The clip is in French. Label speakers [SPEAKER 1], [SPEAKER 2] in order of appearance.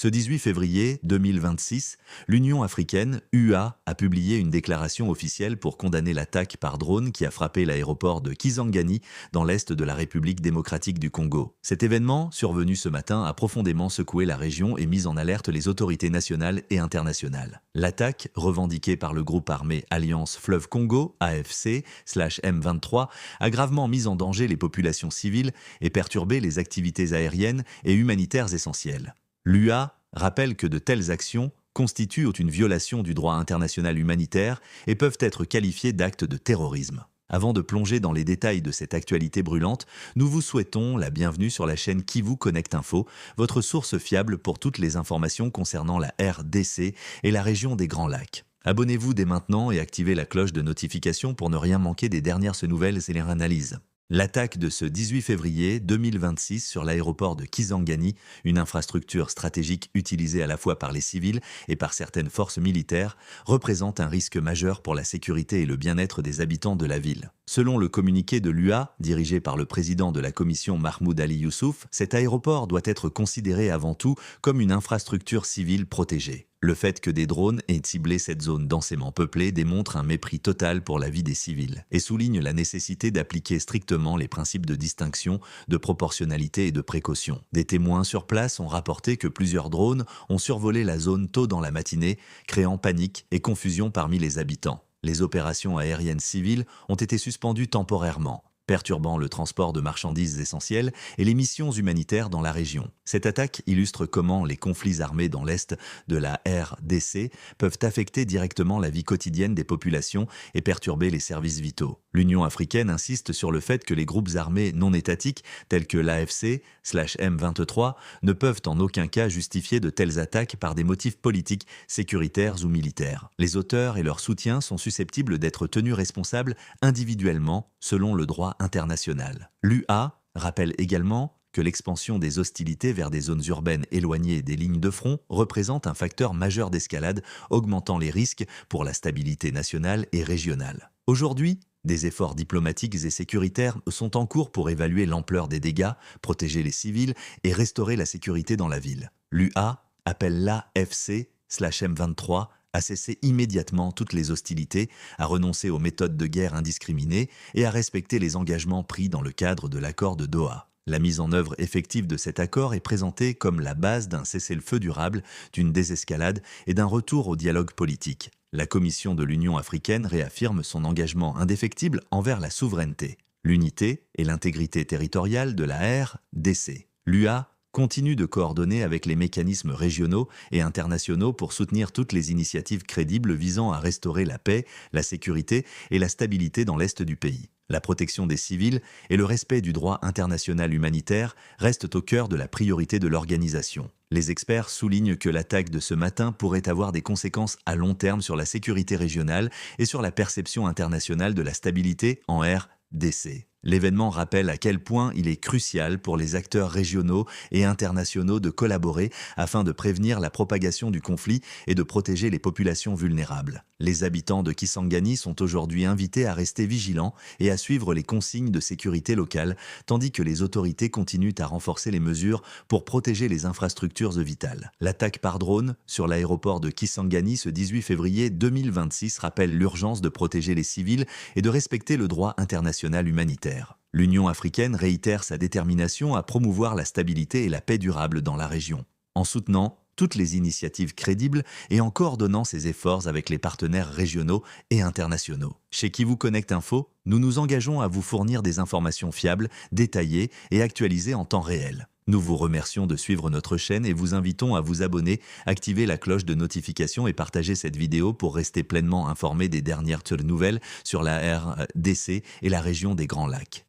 [SPEAKER 1] Ce 18 février 2026, l'Union africaine, UA, a publié une déclaration officielle pour condamner l'attaque par drone qui a frappé l'aéroport de Kisangani dans l'est de la République démocratique du Congo. Cet événement, survenu ce matin, a profondément secoué la région et mis en alerte les autorités nationales et internationales. L'attaque, revendiquée par le groupe armé Alliance Fleuve Congo, AFC/M23, a gravement mis en danger les populations civiles et perturbé les activités aériennes et humanitaires essentielles. L'UA rappelle que de telles actions constituent une violation du droit international humanitaire et peuvent être qualifiées d'actes de terrorisme. Avant de plonger dans les détails de cette actualité brûlante, nous vous souhaitons la bienvenue sur la chaîne Kivu Connect Info, votre source fiable pour toutes les informations concernant la RDC et la région des Grands Lacs. Abonnez-vous dès maintenant et activez la cloche de notification pour ne rien manquer des dernières nouvelles et leurs analyses. L'attaque de ce 18 février 2026 sur l'aéroport de Kisangani, une infrastructure stratégique utilisée à la fois par les civils et par certaines forces militaires, représente un risque majeur pour la sécurité et le bien-être des habitants de la ville. Selon le communiqué de l'UA, dirigé par le président de la commission Mahmoud Ali Youssouf, cet aéroport doit être considéré avant tout comme une infrastructure civile protégée. Le fait que des drones aient ciblé cette zone densément peuplée démontre un mépris total pour la vie des civils et souligne la nécessité d'appliquer strictement les principes de distinction, de proportionnalité et de précaution. Des témoins sur place ont rapporté que plusieurs drones ont survolé la zone tôt dans la matinée, créant panique et confusion parmi les habitants. Les opérations aériennes civiles ont été suspendues temporairement, perturbant le transport de marchandises essentielles et les missions humanitaires dans la région. Cette attaque illustre comment les conflits armés dans l'est de la RDC peuvent affecter directement la vie quotidienne des populations et perturber les services vitaux. L'Union africaine insiste sur le fait que les groupes armés non étatiques, tels que l'AFC/M23, ne peuvent en aucun cas justifier de telles attaques par des motifs politiques, sécuritaires ou militaires. Les auteurs et leurs soutiens sont susceptibles d'être tenus responsables individuellement selon le droit international. L'UA rappelle également que l'expansion des hostilités vers des zones urbaines éloignées des lignes de front représente un facteur majeur d'escalade, augmentant les risques pour la stabilité nationale et régionale. Aujourd'hui, des efforts diplomatiques et sécuritaires sont en cours pour évaluer l'ampleur des dégâts, protéger les civils et restaurer la sécurité dans la ville. L'UA appelle l'AFC/M23 à cesser immédiatement toutes les hostilités, à renoncer aux méthodes de guerre indiscriminées et à respecter les engagements pris dans le cadre de l'accord de Doha. La mise en œuvre effective de cet accord est présentée comme la base d'un cessez-le-feu durable, d'une désescalade et d'un retour au dialogue politique. La Commission de l'Union africaine réaffirme son engagement indéfectible envers la souveraineté, l'unité et l'intégrité territoriale de la RDC. L'UA continue de coordonner avec les mécanismes régionaux et internationaux pour soutenir toutes les initiatives crédibles visant à restaurer la paix, la sécurité et la stabilité dans l'est du pays. La protection des civils et le respect du droit international humanitaire restent au cœur de la priorité de l'organisation. Les experts soulignent que l'attaque de ce matin pourrait avoir des conséquences à long terme sur la sécurité régionale et sur la perception internationale de la stabilité en RDC. L'événement rappelle à quel point il est crucial pour les acteurs régionaux et internationaux de collaborer afin de prévenir la propagation du conflit et de protéger les populations vulnérables. Les habitants de Kisangani sont aujourd'hui invités à rester vigilants et à suivre les consignes de sécurité locale, tandis que les autorités continuent à renforcer les mesures pour protéger les infrastructures vitales. L'attaque par drone sur l'aéroport de Kisangani ce 18 février 2026 rappelle l'urgence de protéger les civils et de respecter le droit international humanitaire. L'Union africaine réitère sa détermination à promouvoir la stabilité et la paix durable dans la région, en soutenant toutes les initiatives crédibles et en coordonnant ses efforts avec les partenaires régionaux et internationaux. Chez Kivu Connect Info, nous nous engageons à vous fournir des informations fiables, détaillées et actualisées en temps réel. Nous vous remercions de suivre notre chaîne et vous invitons à vous abonner, activer la cloche de notification et partager cette vidéo pour rester pleinement informé des dernières nouvelles sur la RDC et la région des Grands Lacs.